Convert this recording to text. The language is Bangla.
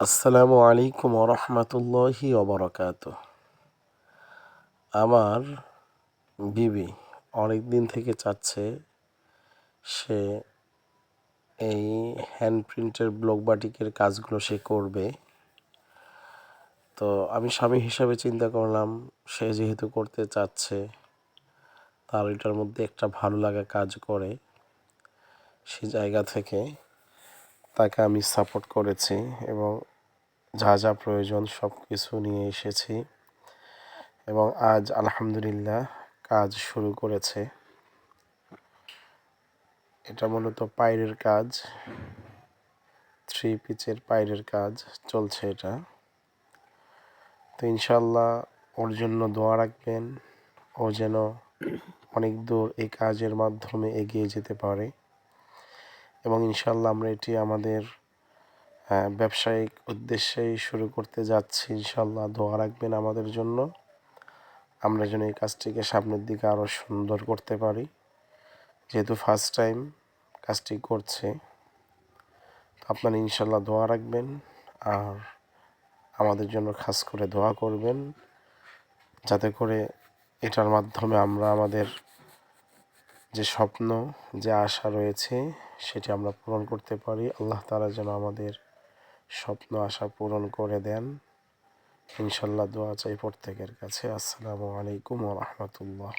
আসসালামু আলাইকুম ওরহমতুল্লাহি ওবরাকাতুহ। আমার বিবি অনেক দিন থেকে চাচ্ছে সে এই হ্যান্ড প্রিন্টের ব্লক বাটিকের কাজগুলো সে করবে। তো আমি স্বামী হিসাবে চিন্তা করলাম, সে যেহেতু করতে চাচ্ছে তার এটার মধ্যে একটা ভালো লাগা কাজ করে, সে জায়গা থেকে তাকে আমি সাপোর্ট করেছি এবং যা যা প্রয়োজন সব কিছু নিয়ে এসেছি এবং আজ আলহামদুলিল্লাহ কাজ শুরু করেছে। এটা মূলত পায়ের কাজ, 3 পিচের পায়ের কাজ চলছে এটা। তো ইনশাল্লাহ ওর জন্য দোয়া রাখবেন, ও যেন অনেক দূর এই কাজের মাধ্যমে এগিয়ে যেতে পারে এবং ইনশাল্লাহ আমরা এটি আমাদের ব্যবসায়িক উদ্দেশ্যেই শুরু করতে যাচ্ছি। ইনশাল্লাহ দোয়া রাখবেন আমাদের জন্য, আমরা যেন এই কাজটিকে সামনের দিকে আরও সুন্দর করতে পারি। যেহেতু ফার্স্ট টাইম কাজটি করছে, আপনারা ইনশাল্লাহ দোয়া রাখবেন আর আমাদের জন্য খাস করে দোয়া করবেন, যাতে করে এটার মাধ্যমে আমরা আমাদের যে স্বপ্ন, যে আশা রয়েছে সেটি আমরা পূরণ করতে পারি। আল্লাহ তাআলা যেন আমাদের স্বপ্ন আশা পূরণ করে দেন। ইনশাল্লাহ দোয়া চাই প্রত্যেকের কাছে। আসসালামু আলাইকুম ওয়া রাহমাতুল্লাহ।